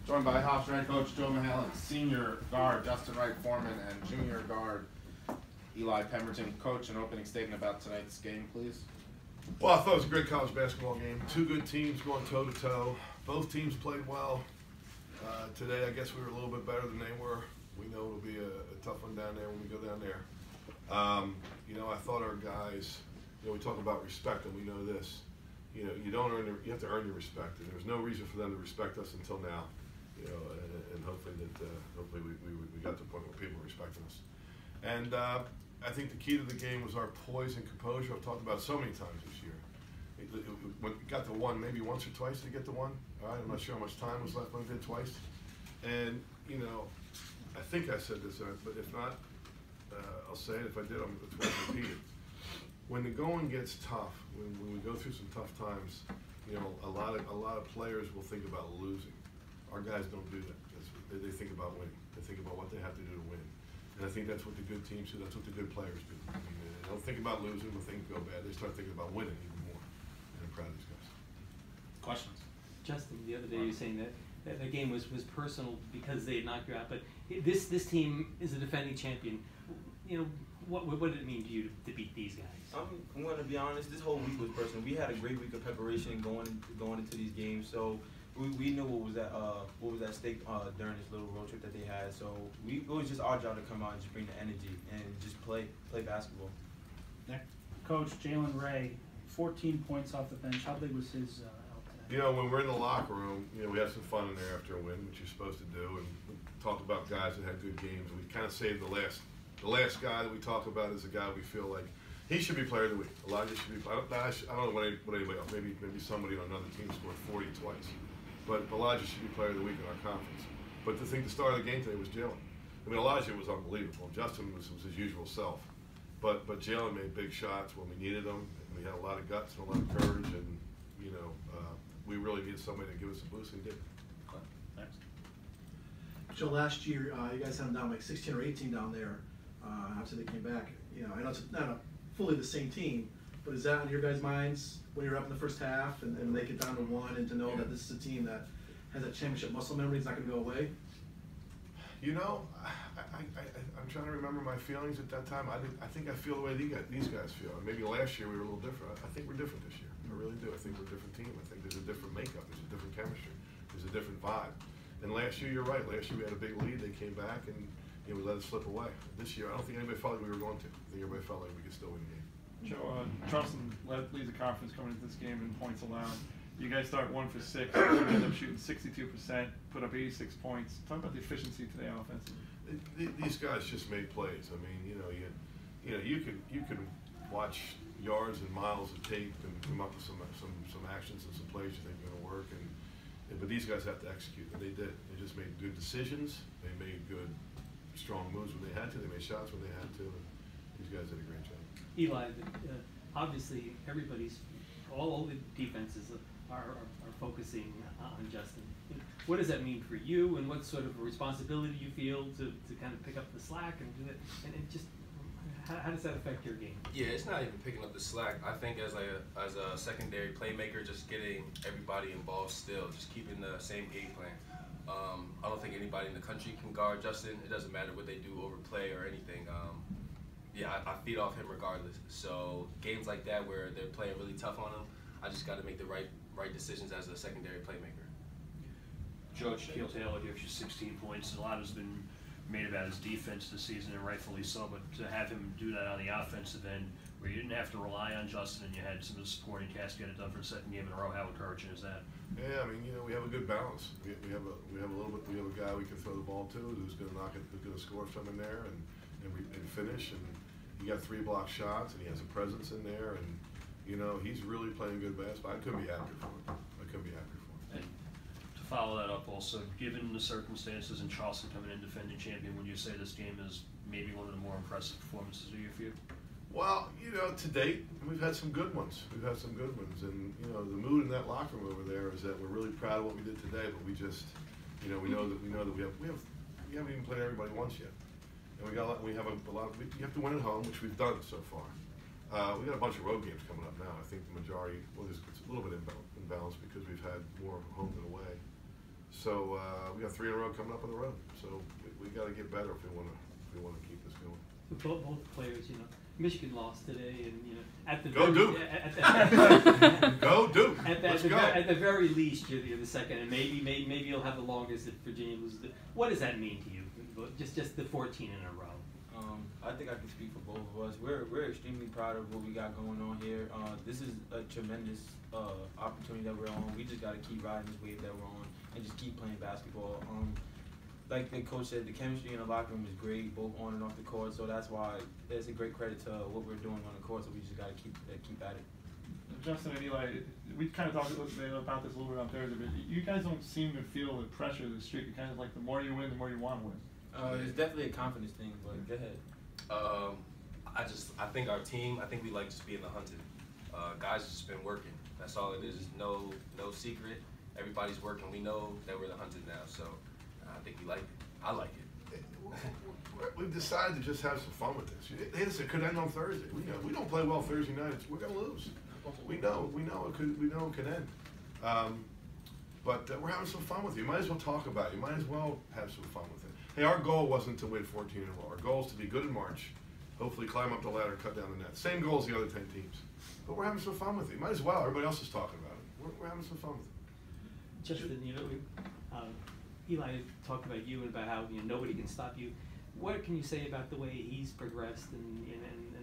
Joined by Hofstra head coach Joe Mahalan, senior guard Justin Wright Foreman, and junior guard Eli Pemberton. Coach, an opening statement about tonight's game, please. Well, I thought it was a great college basketball game. Two good teams going toe-to-toe. Both teams played well. Today, I guess we were a little bit better than they were. We know it'll be a tough one down there when we go down there. I thought our guys, we talk about respect, and we know this. You have to earn your respect, and there's no reason for them to respect us until now. And hopefully we got to the point where people are respecting us. And I think the key to the game was our poise and composure. I've talked about it so many times this year. When we got to one, maybe once or twice to get to one. All right, I'm not sure how much time was left when we did twice. And I think I said this, but if not, I'll say it. If I did, it's worth repeating. When the going gets tough, when we go through some tough times, a lot of players will think about losing. Our guys don't do that. They think about winning. They think about what they have to do to win. And I think that's what the good teams do. That's what the good players do. I mean, they don't think about losing when things go bad. They start thinking about winning even more. And I'm proud of these guys. Questions? Justin, the other day you were saying that the game was personal because they had knocked you out, but this team is a defending champion. What did it mean to you to beat these guys? I'm going to be honest. This whole week was personal. We had a great week of preparation going into these games, so we knew what was at stake during this little road trip that they had. So it was just our job to come out and just bring the energy and just play basketball. Nick? Coach Jalen Ray, 14 points off the bench. How big was his help today? When we're in the locker room, we had some fun in there after a win, which you're supposed to do, and we talked about guys that had good games. We kind of saved the last guy that we talk about is a guy we feel like he should be player of the week. Elijah should be. I don't know what anybody else. Maybe somebody on another team scored 40 twice, but Elijah should be player of the week in our conference. But to think the star of the game today was Jalen. Elijah was unbelievable. Justin was his usual self, but Jalen made big shots when we needed them. And we had a lot of guts and a lot of courage, and we really needed somebody to give us a boost, and he did. Next. So last year, you guys had them down like 16 or 18 down there. After they came back, I know it's not fully the same team, but is that on your guys' minds when you're up in the first half and they get down to one, and to know that this is a team that has that championship muscle memory, it's not going to go away? I'm trying to remember my feelings at that time. I think I feel the way these guys feel. And maybe last year we were a little different. I think we're different this year. I really do. I think we're a different team. I think there's a different makeup. There's a different chemistry. There's a different vibe. And last year, you're right. Last year we had a big lead. They came back and we let it slip away. This year, I don't think anybody felt like we were going to. I think everybody felt like we could still win the game. Joe, Charleston leads the conference coming into this game in points allowed. You guys start 1 for 6. You end up shooting 62%, put up 86 points. Talk about the efficiency today offensively. These guys just made plays. You can watch yards and miles of tape and come up with some actions and some plays you think are going to work. But these guys have to execute, and they did. They just made good decisions. They made good, strong moves when they had to. They made shots when they had to. And these guys did a great job. Eli, obviously all the defenses are focusing on Justin. What does that mean for you, and what sort of responsibility you feel to kind of pick up the slack and do that? And just how does that affect your game? Yeah, it's not even picking up the slack. I think as a secondary playmaker, just getting everybody involved still, just keeping the same game plan. I don't think anybody in the country can guard Justin. It doesn't matter what they do over play or anything. I feed off him regardless. So games like that where they're playing really tough on him, I just got to make the right decisions as a secondary playmaker. Joe, Shaquille Taylor gives you 16 points. A lot has been made about his defense this season, and rightfully so, but to have him do that on the offensive end, where you didn't have to rely on Justin and you had some of the supporting cast get it done for the second game in a row, how encouraging is that? Yeah, we have a good balance. We have a guy we can throw the ball to who's going to who's going to score from in there and finish, and he got 3 block shots, and he has a presence in there, and he's really playing good basketball. I couldn't be happier for him. And to follow that up also, given the circumstances in Charleston coming in defending champion, would you say this game is maybe one of the more impressive performances of your field? Well, to date, we've had some good ones. And the mood in that locker room over there is that we're really proud of what we did today, but we just, we know that we haven't even played everybody once yet, and you have to win at home, which we've done so far. We got a bunch of road games coming up now. I think the majority, it's a little bit imbalanced because we've had more home than away. So we got 3 in a row coming up on the road. So we got to get better if we want to keep this going. Both players, Michigan lost today, and at the Go very, Duke. Go Duke. At the very least, you're the second, and maybe you'll have the longest if Virginia loses. What does that mean to you? Just the 14 in a row. I think I can speak for both of us. We're extremely proud of what we got going on here. This is a tremendous opportunity that we're on. We just got to keep riding this wave that we're on and just keep playing basketball. Like the coach said, the chemistry in the locker room is great, both on and off the court. So that's why it's a great credit to what we're doing on the court. So we just got to keep at it. Justin and Eli, we kind of talked about this a little bit on Thursday, but you guys don't seem to feel the pressure of the streak. It's kind of like the more you win, the more you want to win. It's definitely a confidence thing, but go ahead. I think our team, we like just being the hunted. Guys have just been working. That's all it is. No secret. Everybody's working. We know that we're the hunted now, so I think we like it. I like it. We've decided to just have some fun with this. It could end on Thursday. We don't play well Thursday nights. We're going to lose. We know it could end. But we're having some fun with it. You might as well talk about it. You might as well have some fun with it. Hey, our goal wasn't to win 14 in a row. Our goal is to be good in March, hopefully climb up the ladder, cut down the net. Same goal as the other 10 teams. But we're having some fun with it. You might as well. Everybody else is talking about it. We're having some fun with it. Justin, Eli talked about you and about how nobody can stop you. What can you say about the way he's progressed and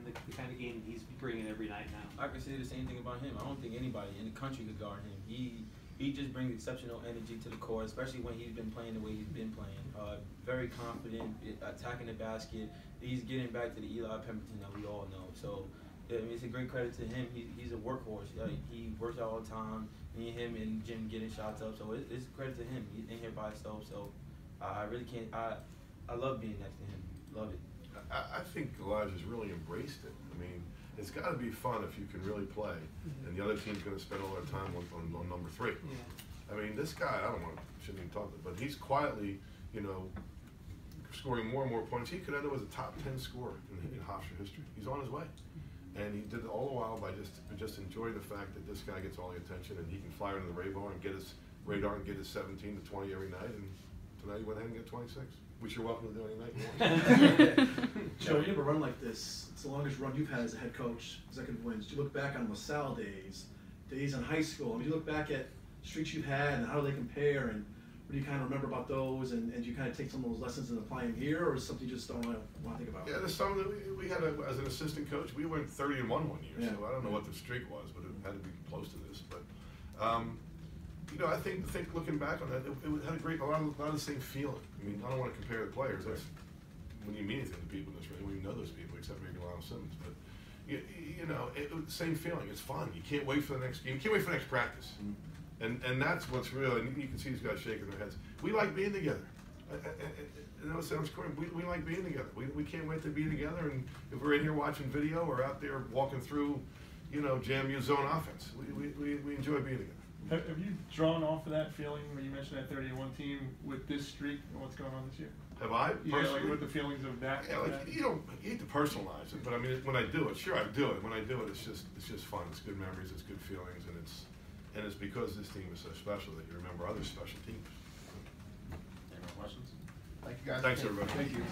the kind of game he's bringing every night now? I can say the same thing about him. I don't think anybody in the country could guard him. He just brings exceptional energy to the court, especially when he's been playing the way he's been playing. Very confident, attacking the basket. He's getting back to the Eli Pemberton that we all know. So it's a great credit to him. He's a workhorse. He works out all the time. Me and him and Jim getting shots up. So it's a credit to him. He's in here by himself. So I really can't. I love being next to him. Love it. I think Elijah's really embraced it. I mean, it's got to be fun if you can really play, and the other team's going to spend all their time on number 3. Yeah. I mean, this guy, shouldn't even talk to him, but he's quietly, scoring more and more points. He could end up as a top 10 scorer in Hofstra history. He's on his way, and he did it all the while by just enjoying the fact that this guy gets all the attention, and he can fly under the radar and get his 17 to 20 every night, and tonight he went ahead and got 26. Which you're welcome to do any night you want. Joe, you have a run like this. It's the longest run you've had as a head coach, consecutive wins. Do you look back on LaSalle days in high school? I mean, you look back at streaks you've had and how do they compare, and what do you kind of remember about those, and do you kind of take some of those lessons and apply them here, or is something you just don't want to think about? Yeah, there's some that we had as an assistant coach, we went 30-1 one year, so I don't know what the streak was, but it had to be close to this. But I think looking back on that, it had a lot of the same feeling. I mean, I don't want to compare the players. That's when you mean anything to people in this room, we know those people except maybe Lionel Simmons. But same feeling. It's fun. You can't wait for the next game. You can't wait for the next practice. And that's what's real. And you can see these guys shaking their heads. We like being together. I know it sounds corny. We like being together. We can't wait to be together. And if we're in here watching video or out there walking through, JMU zone offense, we enjoy being together. Have you drawn off of that feeling when you mentioned that 30-1 team with this streak and what's going on this year? Have I? Yeah, like with the feelings of that. Yeah, you hate to personalize it, but I mean, when I do it, sure, I do it. When I do it, it's just fun. It's good memories. It's good feelings, and it's because this team is so special that you remember other special teams. Any more questions? Thank you guys. Thanks, everybody. Thank you.